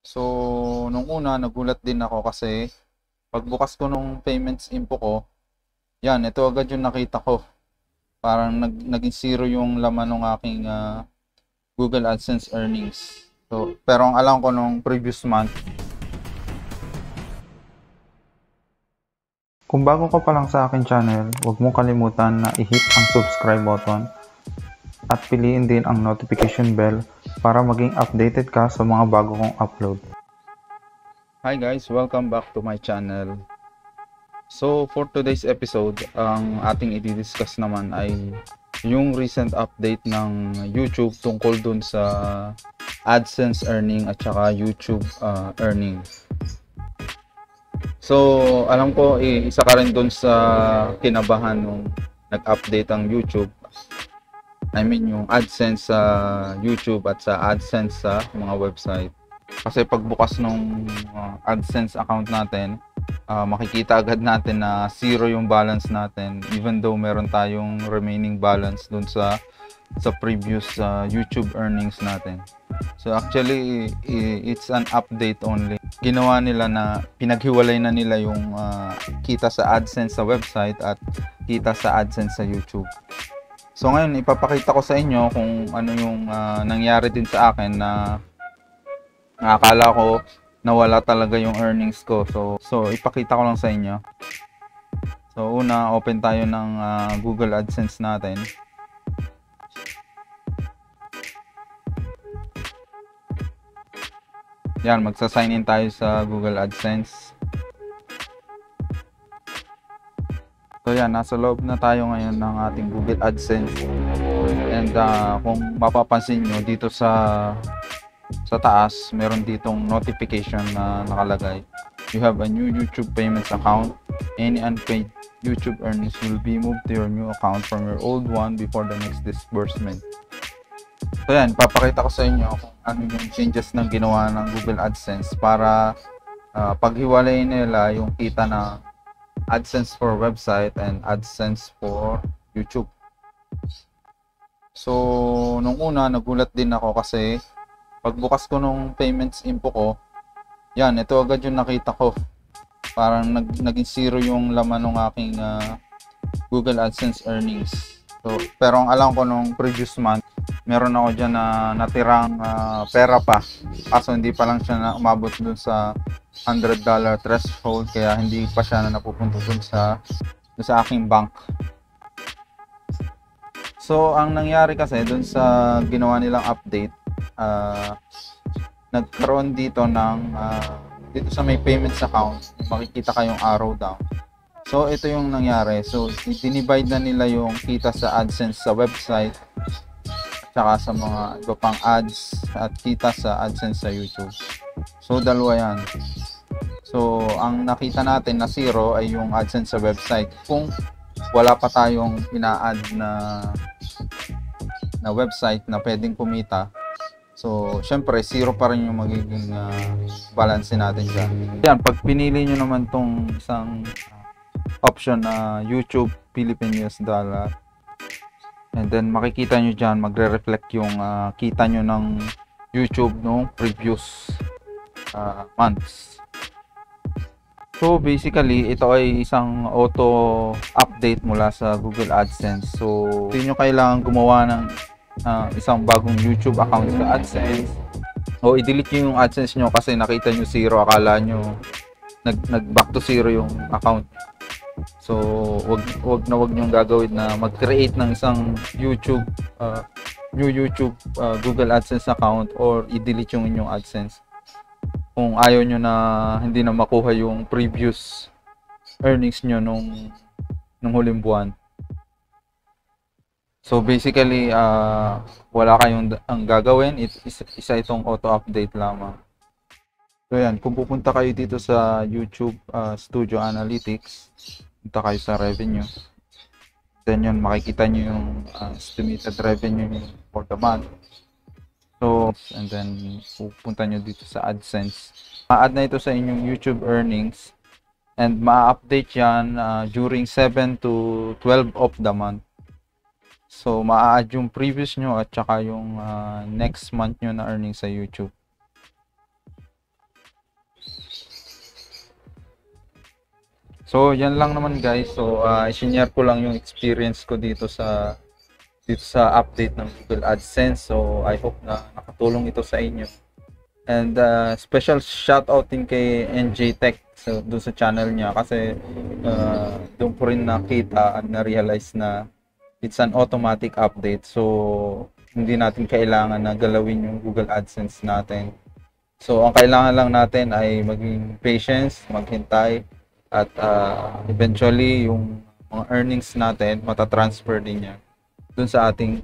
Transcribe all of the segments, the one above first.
So, nung una, nagulat din ako kasi pagbukas ko nung payments info ko, yan, ito agad yung nakita ko. Parang naging zero yung laman ng aking Google AdSense earnings. So, pero ang alam ko nung previous month, kung bago ka pa lang sa akin channel, huwag mong kalimutan na i-hit ang subscribe button at piliin din ang notification bell para maging updated ka sa mga bago kong upload. Hi guys, welcome back to my channel. So for today's episode, ang ating i-discuss naman ay yung recent update ng YouTube tungkol dun sa AdSense earning at saka YouTube earning. So alam ko isa ka rin dun sa kinabahan nung nag-update ang YouTube. I mean yung AdSense sa YouTube at sa AdSense sa mga website. Kasi pagbukas ng AdSense account natin, makikita agad natin na zero yung balance natin even though meron tayong remaining balance dun sa previous YouTube earnings natin. So actually it's an update only. Ginawa nila na pinaghiwalay na nila yung kita sa AdSense sa website at kita sa AdSense sa YouTube. So ngayon ipapakita ko sa inyo kung ano yung nangyari din sa akin na akala ko nawala talaga yung earnings ko. So ipakita ko lang sa inyo. So una, open tayo ng Google AdSense natin. Yan, magsa-sign in tayo sa Google AdSense. So yan, nasa loob na tayo ngayon ng ating Google AdSense. And kung mapapansin nyo dito sa taas, meron ditong notification na nakalagay. You have a new YouTube payments account. Any unpaid YouTube earnings will be moved to your new account from your old one before the next disbursement. So yan, papakita ko sa inyo kung ano yung changes ng ginawa ng Google AdSense para paghiwalayin nila yung kita na AdSense for website and AdSense for YouTube. So, nung una, nagulat din ako kasi pagbukas ko nung payments info ko, yan, ito agad yung nakita ko. Parang naging zero yung laman ng aking Google AdSense earnings. So, pero ang alam ko nung previous month, meron ako dyan na natirang pera pa. Kaso hindi pa lang siya na umabot dun sa $100 threshold, kaya hindi pa siya na napupunta dun sa aking bank. So, ang nangyari kasi dun sa ginawa nilang update, nagkaroon dito ng dito sa may payments account, makikita kayong arrow down. So ito yung nangyari. So dinivide na nila yung kita sa AdSense sa website at saka sa mga iba pang ads at kita sa AdSense sa YouTube. So dalawa yan. So ang nakita natin na zero ay yung AdSense sa website kung wala pa tayong ina-add na website na pwedeng kumita. So, syempre, zero pa rin yung magiging balance natin dyan. Yan, pag pinili nyo naman tong isang option na YouTube Philippine US dollar, and then makikita nyo dyan, magre-reflect yung kita nyo ng YouTube no previous months. So, basically, ito ay isang auto update mula sa Google AdSense. So, hindi nyo kailangan gumawa ng isang bagong YouTube account sa AdSense o i-delete nyo yung AdSense nyo kasi nakita nyo zero, akala nyo nag back to zero yung account. So wag nyo gagawin na mag-create ng isang YouTube new YouTube Google AdSense account or i-delete yung inyong AdSense kung ayaw nyo na hindi na makuha yung previous earnings nyo nung huling buwan. So basically, wala kayong ang gagawin, isa itong auto-update lamang. So yan, kung pupunta kayo dito sa YouTube Studio Analytics, punta kayo sa revenue. Then yun, makikita nyo yung estimated revenue for the month. So, and then pupunta nyo dito sa AdSense. Ma-add na ito sa inyong YouTube earnings and ma-update yan during 7 to 12 of the month. So, maa-add yung previous nyo at saka yung next month nyo na earnings sa YouTube. So, yan lang naman guys. So, i-share ko lang yung experience ko dito sa update ng Google AdSense. So, I hope na nakatulong ito sa inyo. And special shoutout din kay NJ Tech doon sa channel niya kasi doon ko rin nakita at na-realize na it's an automatic update. So, hindi natin kailangan na galawin yung Google AdSense natin. So, ang kailangan lang natin ay maging patience, maghintay, at eventually yung mga earnings natin matatransfer din niya dun sa ating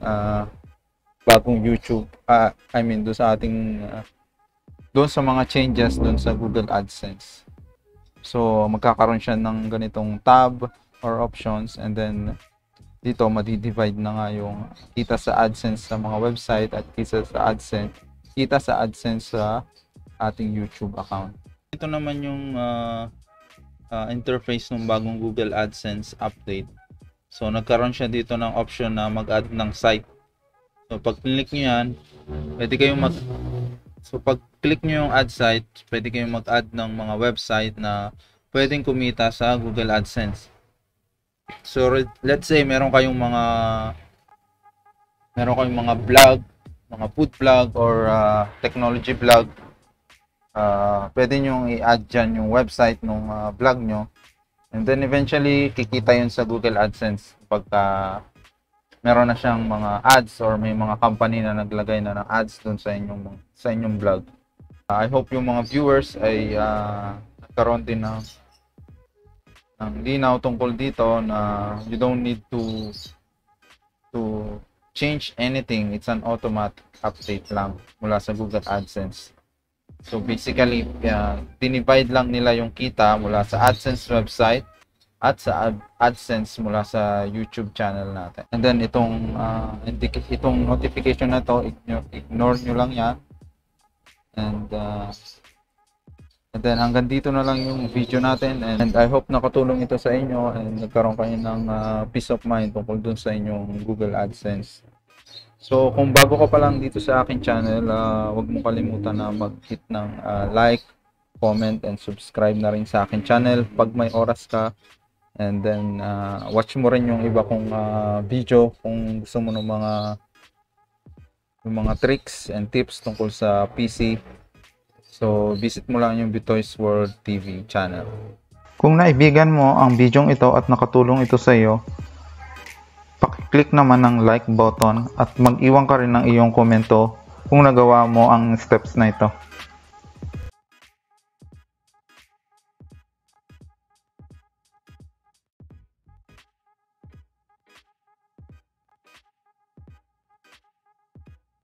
bagong YouTube, dun sa ating dun sa mga changes dun sa Google AdSense. So, magkakaroon siya ng ganitong tab or options, and then dito madi-divide na nga yung kita sa AdSense sa mga website at kita sa AdSense sa ating YouTube account. Ito naman yung interface ng bagong Google AdSense update. So, nagkaroon siya dito ng option na mag-add ng site. So, pag click nyo yan, pwede kayong pag click nyo yung add site, pwede kayong mag-add ng mga website na pwedeng kumita sa Google AdSense. So, let's say meron kayong mga vlog, mga food vlog or technology vlog. Pwede nyo i-add dyan yung website ng vlog nyo, and then eventually kikita yun sa Google AdSense pagka meron na siyang mga ads or may mga company na naglagay na ng ads dun sa inyong vlog. I hope yung mga viewers ay nagkaroon din ng linaw tungkol dito na you don't need to change anything. It's an automatic update lang mula sa Google AdSense. So basically, dinivide lang nila yung kita mula sa AdSense website at sa AdSense mula sa YouTube channel natin. And then itong notification na to, ignore nyo lang yan. And then hanggang dito na lang yung video natin, and I hope nakatulong ito sa inyo and nagkaroon kayo ng peace of mind tungkol dun sa inyong Google AdSense. So, kung bago ka pa lang dito sa aking channel, huwag mo kalimutan na mag-hit ng like, comment, and subscribe na rin sa aking channel pag may oras ka. And then, watch mo rin yung iba kong video kung gusto mo ng mga tricks and tips tungkol sa PC. So, visit mo lang yung Bitoy's World TV channel. Kung naibigan mo ang video ito at nakatulong ito sa iyo, paki-click naman ng like button at mag-iwan ka rin ng iyong komento kung nagawa mo ang steps na ito.